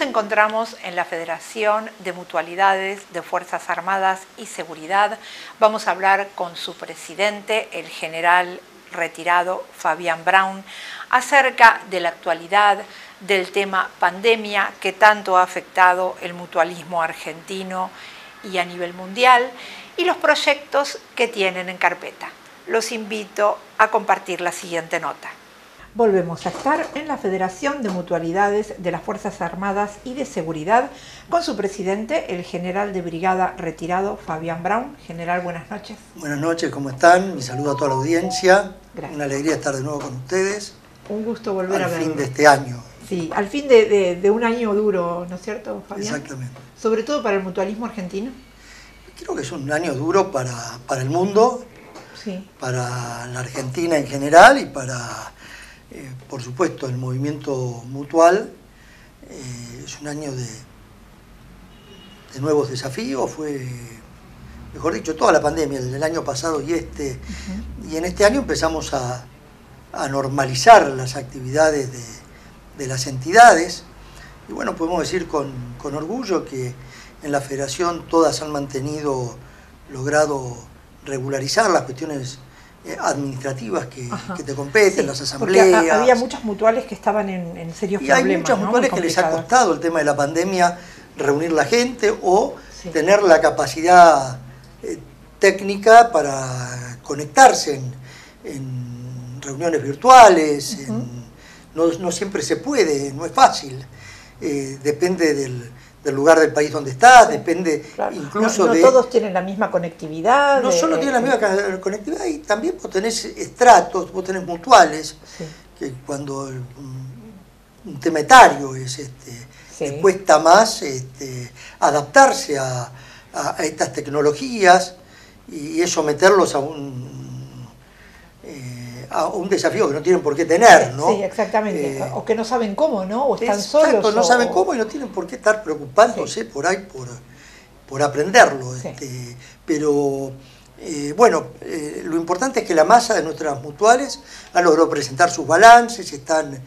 encontramos en la Federación de Mutualidades de Fuerzas Armadas y Seguridad. Vamos a hablar con su presidente, el general retirado Fabián Brown, acerca de la actualidad del tema pandemia que tanto ha afectado el mutualismo argentino y a nivel mundial, y los proyectos que tienen en carpeta. Los invito a compartir la siguiente nota. Volvemos a estar en la Federación de Mutualidades de las Fuerzas Armadas y de Seguridad con su presidente, el general de brigada retirado Fabián Brown. General, buenas noches. Buenas noches, ¿cómo están? Mi saludo a toda la audiencia. Gracias. Una alegría estar de nuevo con ustedes. Un gusto volver a verlo. Al fin de este año. Sí, al fin de un año duro, ¿no es cierto, Fabián? Exactamente. Sobre todo para el mutualismo argentino. Creo que es un año duro para el mundo, sí, para la Argentina en general y para, por supuesto, el movimiento mutual. Es un año de nuevos desafíos. Fue, mejor dicho, toda la pandemia, el año pasado y este. Y en este año empezamos a normalizar las actividades de las entidades. Y bueno, podemos decir con orgullo que en la Federación todas han logrado regularizar las cuestiones administrativas que te competen, sí, las asambleas. Porque había muchas mutuales que estaban en serios problemas. Y hay muchas mutuales que les ha costado el tema de la pandemia reunir la gente o tener la capacidad técnica para conectarse en reuniones virtuales. No siempre se puede, no es fácil. Depende del lugar del país donde estás, depende incluso no todos tienen la misma conectividad. No solo tienen la misma conectividad, y también vos tenés estratos, vos tenés mutuales, que cuando un tema etario cuesta más adaptarse a estas tecnologías y someterlos a un desafío que no tienen por qué tener, ¿no? Sí, exactamente. O que no saben cómo, ¿no? O están solos. Exacto, no saben cómo y no tienen por qué estar preocupándose por ahí por aprenderlo. Pero, bueno, lo importante es que la masa de nuestras mutuales han logrado presentar sus balances, están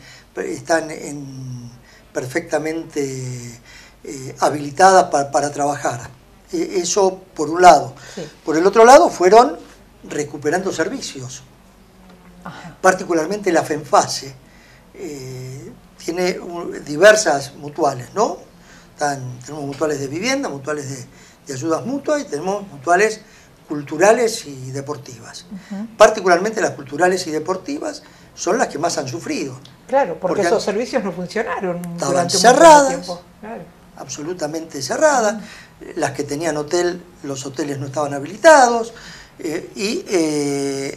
perfectamente habilitadas para trabajar. Eso por un lado. Por el otro lado, fueron recuperando servicios. Particularmente la FENFASE tiene diversas mutuales, ¿no? Tenemos mutuales de vivienda, mutuales de ayudas mutuas y tenemos mutuales culturales y deportivas. Particularmente las culturales y deportivas son las que más han sufrido. Claro, porque esos servicios no funcionaron. Estaban cerradas, absolutamente cerradas. Las que tenían hotel, los hoteles no estaban habilitados.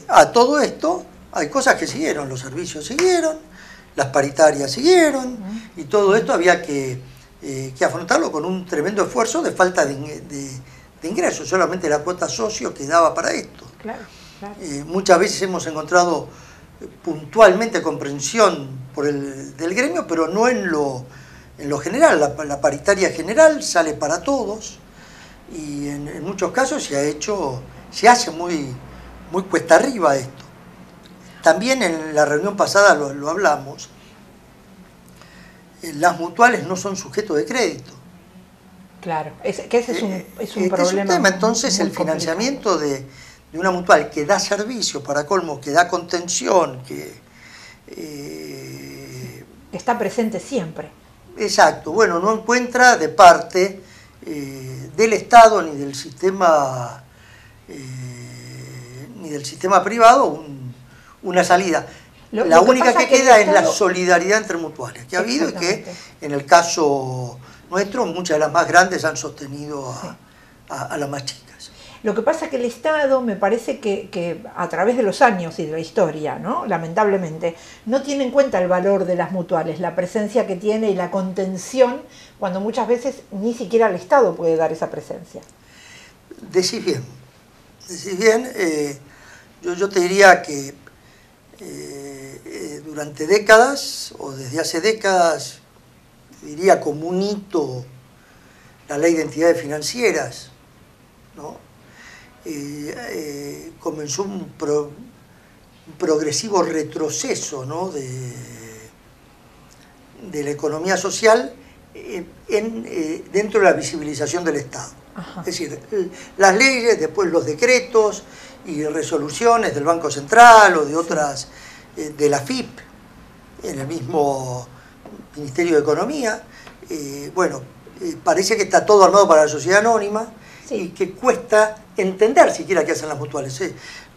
A todo esto hay cosas que siguieron, los servicios siguieron, las paritarias siguieron, y todo esto había que afrontarlo con un tremendo esfuerzo de falta de ingresos, solamente la cuota socio que daba para esto. Muchas veces hemos encontrado puntualmente comprensión del gremio, pero no en lo general. La paritaria general sale para todos, y en muchos casos se hace muy cuesta arriba esto. También en la reunión pasada lo hablamos, las mutuales no son sujetos de crédito. Claro, ese es un problema. Es un tema. Entonces el financiamiento de una mutual que da servicio, para colmo, que da contención, que está presente siempre. Exacto, bueno, no encuentra de parte del Estado ni del sistema privado una salida. La única que queda es la solidaridad entre mutuales que ha habido, y que en el caso nuestro muchas de las más grandes han sostenido a las más chicas. Lo que pasa es que el Estado, me parece que a través de los años y de la historia, ¿no?, lamentablemente, no tiene en cuenta el valor de las mutuales, la presencia que tiene y la contención, cuando muchas veces ni siquiera el Estado puede dar esa presencia. Decís bien. Yo te diría que durante décadas, o desde hace décadas, diría como un hito, la ley de entidades financieras, ¿no? Comenzó un progresivo retroceso, ¿no?, de la economía social dentro de la visibilización del Estado. Ajá. Es decir, las leyes, después los decretos y resoluciones del Banco Central o de otras, de la FIP, en el mismo Ministerio de Economía, parece que está todo armado para la sociedad anónima, sí, y que cuesta entender siquiera qué hacen las mutuales.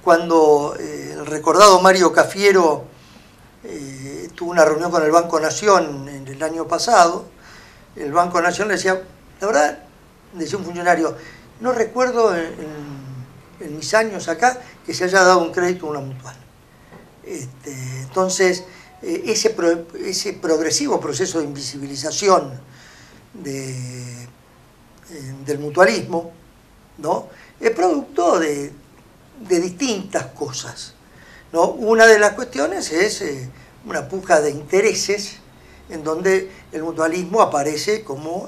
Cuando el recordado Mario Cafiero tuvo una reunión con el Banco Nación en el año pasado, el Banco Nación le decía, la verdad, decía un funcionario, no recuerdo en mis años acá que se haya dado un crédito a una mutual. Entonces, ese progresivo proceso de invisibilización del mutualismo, ¿no?, es producto de distintas cosas, ¿no? Una de las cuestiones es una puja de intereses en donde el mutualismo aparece como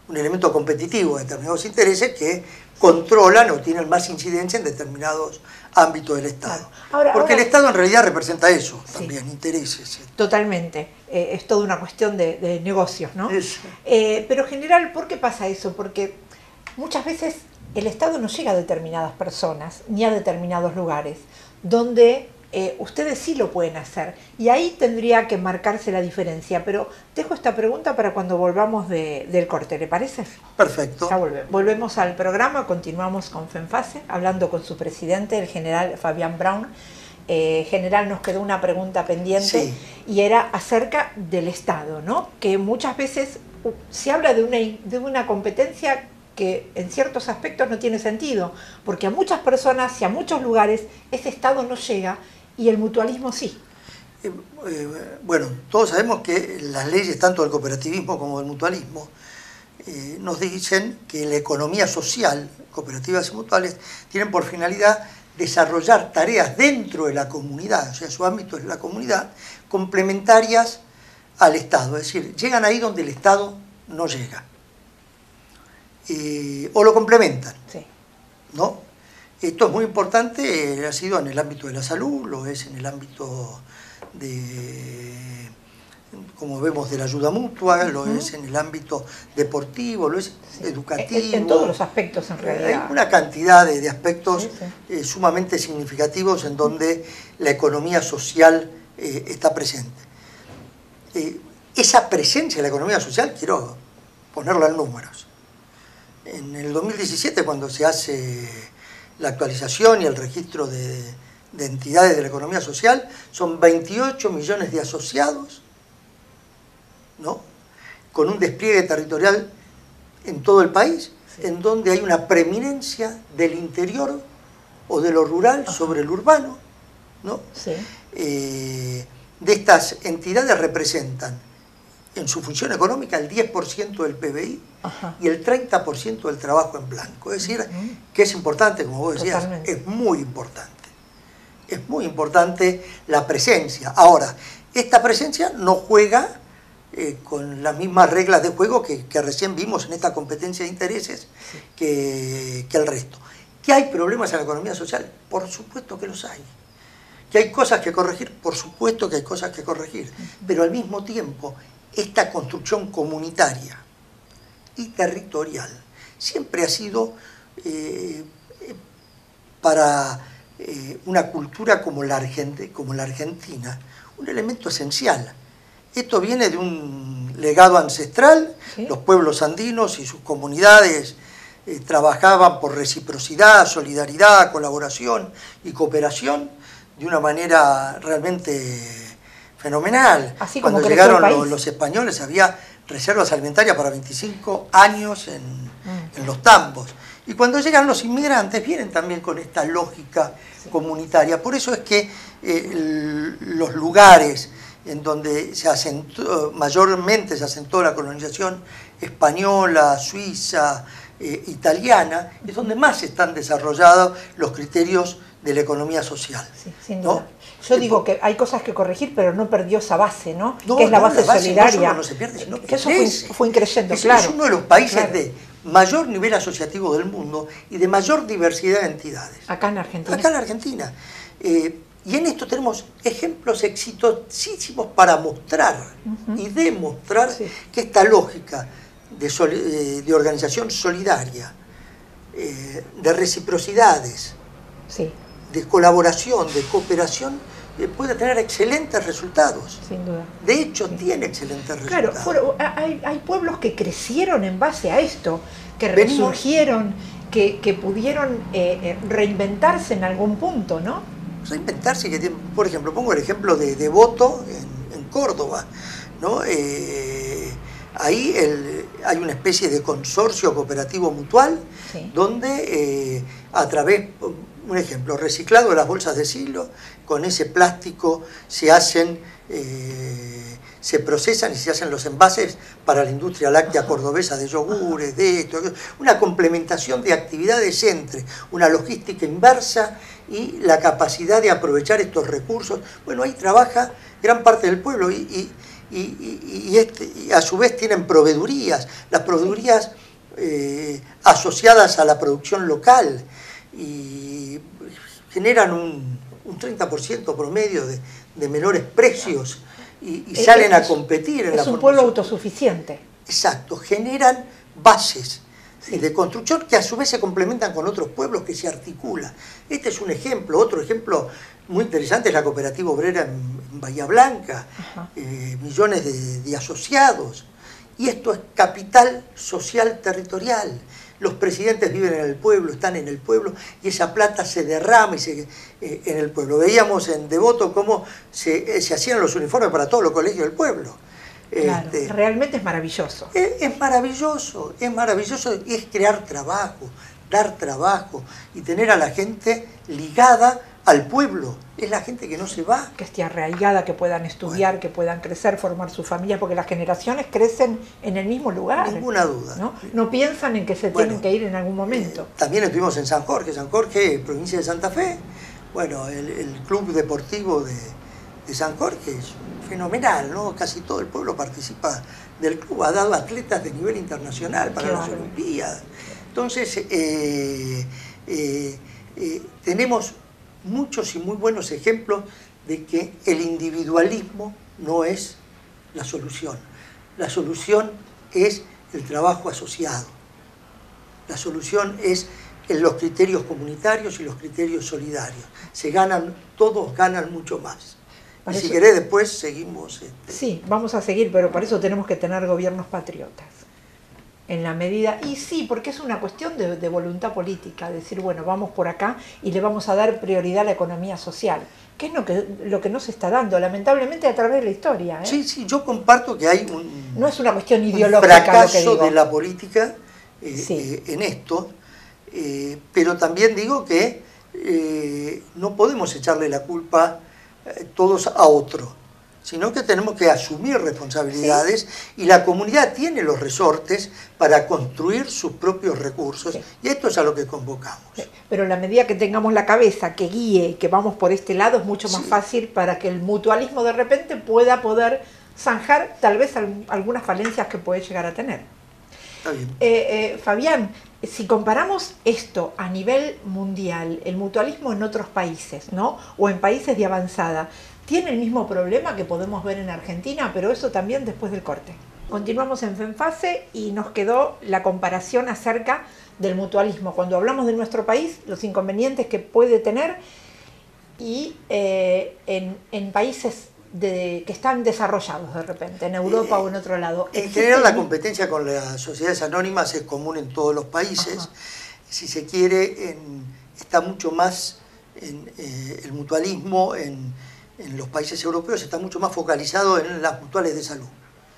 un elemento competitivo de determinados intereses que controlan o tienen más incidencia en determinados ámbitos del Estado. Claro. Ahora, el Estado en realidad representa eso, sí, también, intereses. Totalmente. Es toda una cuestión de negocios, ¿no? Pero general, ¿por qué pasa eso? Porque muchas veces el Estado no llega a determinadas personas ni a determinados lugares donde ustedes sí lo pueden hacer, y ahí tendría que marcarse la diferencia, pero dejo esta pregunta para cuando volvamos del corte, ¿le parece? Perfecto. Ya volvemos al programa, continuamos con FENFASE, hablando con su presidente, el general Fabián Braun. General, nos quedó una pregunta pendiente, sí, y era acerca del Estado, ¿no? Que muchas veces se habla de una competencia que en ciertos aspectos no tiene sentido, porque a muchas personas y a muchos lugares ese Estado no llega y el mutualismo sí. Bueno, todos sabemos que las leyes tanto del cooperativismo como del mutualismo nos dicen que la economía social, cooperativas y mutuales, tienen por finalidad desarrollar tareas dentro de la comunidad, o sea, su ámbito es la comunidad, complementarias al Estado, es decir, llegan ahí donde el Estado no llega. O lo complementan, sí, ¿no? Esto es muy importante, ha sido en el ámbito de la salud, lo es en el ámbito de, como vemos, de la ayuda mutua, lo es en el ámbito deportivo, lo es, sí, educativo. En todos los aspectos, en realidad. Hay una cantidad de aspectos, sí, sí, sumamente significativos en donde la economía social está presente. Esa presencia de la economía social, quiero ponerla en números. En el 2017, cuando se hace la actualización y el registro de entidades de la economía social, son 28 millones de asociados, ¿no?, con un despliegue territorial en todo el país, sí, en donde hay una preeminencia del interior o de lo rural sobre el urbano, ¿no? Sí. De estas entidades representan en su función económica el 10% del PBI, ajá, y el 30% del trabajo en blanco. Es decir, que es importante, como vos decías, totalmente, es muy importante. Es muy importante la presencia. Ahora, esta presencia no juega con las mismas reglas de juego que recién vimos en esta competencia de intereses, sí, que el resto. ¿Que hay problemas en la economía social? Por supuesto que los hay. ¿Que hay cosas que corregir? Por supuesto que hay cosas que corregir. Pero al mismo tiempo, esta construcción comunitaria y territorial siempre ha sido para una cultura como la Argentina un elemento esencial. Esto viene de un legado ancestral, ¿sí? Los pueblos andinos y sus comunidades trabajaban por reciprocidad, solidaridad, colaboración y cooperación de una manera realmente fenomenal. Así como cuando llegaron los españoles había reservas alimentarias para 25 años en los tambos. Y cuando llegan los inmigrantes vienen también con esta lógica, sí, comunitaria. Por eso es que los lugares en donde mayormente se asentó la colonización española, suiza, italiana, es donde más están desarrollados los criterios de la economía social. Sí, sin duda. ¿No? Yo digo que hay cosas que corregir, pero no perdió esa base, ¿no? Que es la base solidaria. No se pierde, sino que eso fue increyendo, claro. Es uno de los países de mayor nivel asociativo del mundo y de mayor diversidad de entidades. Acá en Argentina. Acá en Argentina. Y en esto tenemos ejemplos exitosísimos para mostrar y demostrar que esta lógica de organización solidaria, de reciprocidades, de colaboración, de cooperación, puede tener excelentes resultados. Sin duda. De hecho, tiene excelentes resultados. Claro, hay pueblos que crecieron en base a esto, que resurgieron, que pudieron reinventarse en algún punto, ¿no? Reinventarse, por ejemplo, pongo el ejemplo de Devoto en Córdoba, ¿no? Ahí hay una especie de consorcio cooperativo mutual, donde a través, un ejemplo, reciclado de las bolsas de silo, con ese plástico se procesan y se hacen los envases para la industria láctea cordobesa de yogures, de esto, una complementación de actividades entre una logística inversa y la capacidad de aprovechar estos recursos. Bueno, ahí trabaja gran parte del pueblo y a su vez tienen proveedurías, las proveedurías asociadas a la producción local, y generan un 30% promedio de menores precios y salen a competir en la formación. Es un pueblo autosuficiente. Exacto, generan bases de construcción que a su vez se complementan con otros pueblos que se articulan. Este es un ejemplo. Otro ejemplo muy interesante es la cooperativa obrera en Bahía Blanca, millones de asociados. Y esto es capital social territorial. Los presidentes viven en el pueblo, están en el pueblo, y esa plata se derrama en el pueblo. Veíamos en Devoto cómo se hacían los uniformes para todos los colegios del pueblo. Claro, realmente es maravilloso. Es maravilloso, y es crear trabajo, dar trabajo y tener a la gente ligada al pueblo. Es la gente que no se va. Que esté arraigada, que puedan estudiar, que puedan crecer, formar su familia, porque las generaciones crecen en el mismo lugar. Ninguna duda. No piensan en que se tienen que ir en algún momento. También estuvimos en San Jorge, provincia de Santa Fe. Bueno, el club deportivo de San Jorge es fenomenal, ¿no? Casi todo el pueblo participa del club, ha dado atletas de nivel internacional para las Olimpiadas. Entonces, tenemos muchos y muy buenos ejemplos de que el individualismo no es la solución. La solución es el trabajo asociado. La solución es los criterios comunitarios y los criterios solidarios. Todos ganan mucho más. Y si querés después seguimos. Sí, vamos a seguir, pero para eso tenemos que tener gobiernos patriotas. En la medida, y sí, porque es una cuestión de voluntad política, decir, bueno, vamos por acá y le vamos a dar prioridad a la economía social, que es lo que no se está dando, lamentablemente, a través de la historia. Sí, yo comparto que hay no es una cuestión ideológica, un fracaso de la política en esto, pero también digo que no podemos echarle la culpa todos a otro, sino que tenemos que asumir responsabilidades, y la comunidad tiene los resortes para construir sus propios recursos, y esto es a lo que convocamos. Pero en la medida que tengamos la cabeza que guíe, que vamos por este lado, es mucho más fácil para que el mutualismo de repente pueda poder zanjar tal vez algunas falencias que puede llegar a tener. Está bien. Fabián, si comparamos esto a nivel mundial, el mutualismo en otros países, ¿no? O en países de avanzada, tiene el mismo problema que podemos ver en Argentina, pero eso también después del corte. Continuamos en FENFASE y nos quedó la comparación acerca del mutualismo. Cuando hablamos de nuestro país, los inconvenientes que puede tener, y en países que están desarrollados de repente, en Europa o en otro lado. En general la competencia con las sociedades anónimas es común en todos los países. Si se quiere, está mucho más el mutualismo en los países europeos, está mucho más focalizado en las mutuales de salud.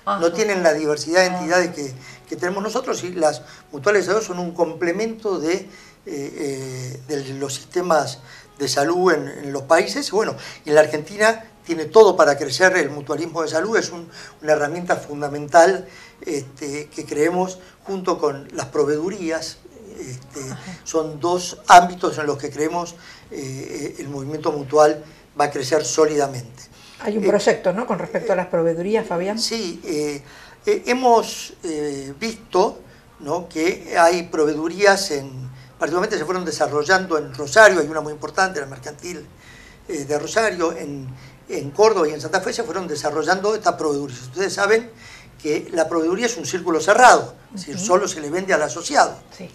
No tienen la diversidad de entidades que tenemos nosotros, y las mutuales de salud son un complemento de los sistemas de salud en los países. Bueno, en la Argentina tiene todo para crecer el mutualismo de salud, es una herramienta fundamental que creemos junto con las proveedurías. Son dos ámbitos en los que creemos el movimiento mutual va a crecer sólidamente. Hay un proyecto, ¿no?, con respecto a las proveedurías, Fabián. Sí, hemos visto, ¿no?, que hay proveedurías particularmente se fueron desarrollando en Rosario, hay una muy importante, la Mercantil de Rosario, en Córdoba y en Santa Fe se fueron desarrollando estas proveedurías. Ustedes saben que la proveeduría es un círculo cerrado, es decir, solo se le vende al asociado. Sí.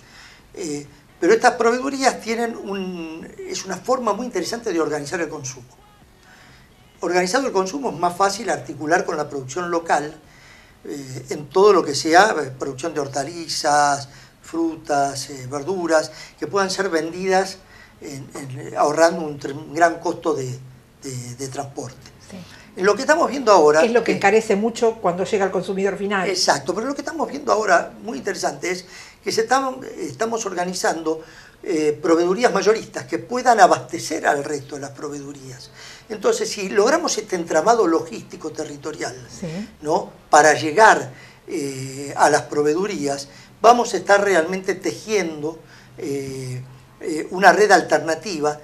Pero estas proveedurías es una forma muy interesante de organizar el consumo. Organizado el consumo es más fácil articular con la producción local en todo lo que sea producción de hortalizas, frutas, verduras, que puedan ser vendidas ahorrando un gran costo de transporte. Sí. En lo que estamos viendo ahora... Es lo que encarece mucho cuando llega al consumidor final. Exacto, pero lo que estamos viendo ahora, muy interesante, es que estamos organizando proveedurías mayoristas que puedan abastecer al resto de las proveedurías. Entonces, si logramos este entramado logístico territorial, sí, ¿no?, para llegar a las proveedurías, vamos a estar realmente tejiendo una red alternativa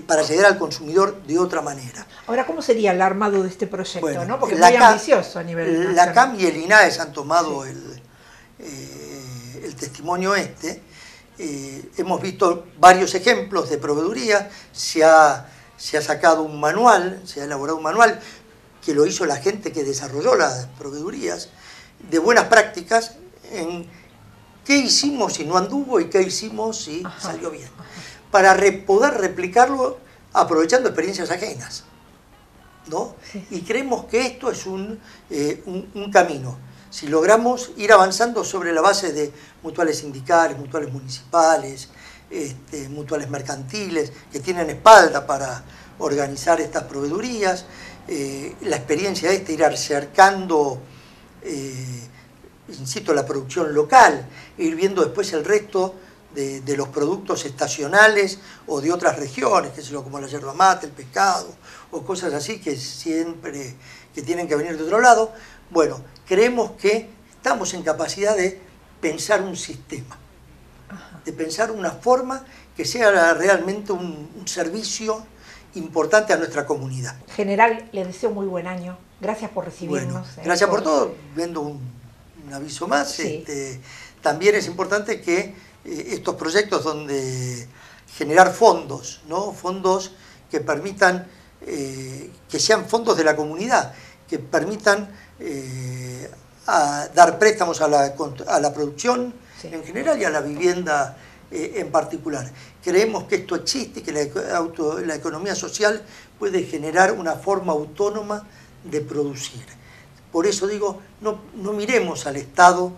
para llegar al consumidor de otra manera. Ahora, ¿cómo sería el armado de este proyecto? Bueno, ¿no? Porque es muy ambicioso a nivel nacional. La CAM y el INAES han tomado el testimonio hemos visto varios ejemplos de proveeduría, se ha sacado un manual, se ha elaborado un manual que lo hizo la gente que desarrolló las proveedurías, de buenas prácticas en qué hicimos si no anduvo y qué hicimos si salió bien, para poder replicarlo aprovechando experiencias ajenas, ¿no? Sí. Y creemos que esto es un camino. Si logramos ir avanzando sobre la base de mutuales sindicales, mutuales municipales, mutuales mercantiles, que tienen espalda para organizar estas proveedurías, la experiencia ir acercando, insisto, la producción local, ir viendo después el resto de los productos estacionales o de otras regiones, que como la yerba mate, el pescado, o cosas así que tienen que venir de otro lado. Bueno, creemos que estamos en capacidad de pensar un sistema, de pensar una forma que sea realmente un servicio importante a nuestra comunidad. General, le deseo muy buen año. Gracias por recibirnos. Bueno, gracias por todo. Viendo un aviso más. Sí. También es importante que estos proyectos donde generar fondos, ¿no?, fondos que permitan, que sean fondos de la comunidad, que permitan dar préstamos a la producción, sí, en general y a la vivienda en particular. Creemos que esto existe, que la economía social puede generar una forma autónoma de producir. Por eso digo, no miremos al Estado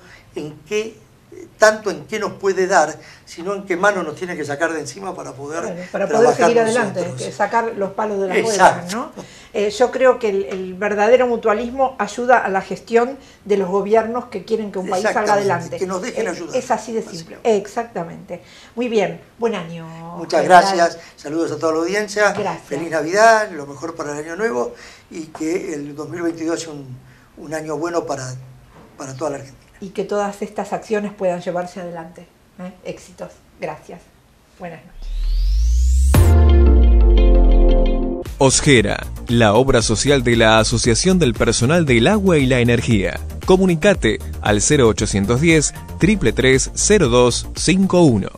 tanto en qué nos puede dar, sino en qué mano nos tiene que sacar de encima para poder seguir adelante, sacar los palos de las ruedas, ¿no? Yo creo que el verdadero mutualismo ayuda a la gestión de los gobiernos que quieren que un país salga adelante. Que nos dejen ayudar. Es así de simple. Exactamente. Muy bien. Buen año. Muchas gracias. Saludos a toda la audiencia. Gracias. Feliz Navidad, lo mejor para el año nuevo y que el 2022 sea un año bueno para toda la Argentina. Y que todas estas acciones puedan llevarse adelante. Éxitos. Gracias. Buenas noches. Osgera, la obra social de la Asociación del Personal del Agua y la Energía. Comunicate al 0810 333 0251.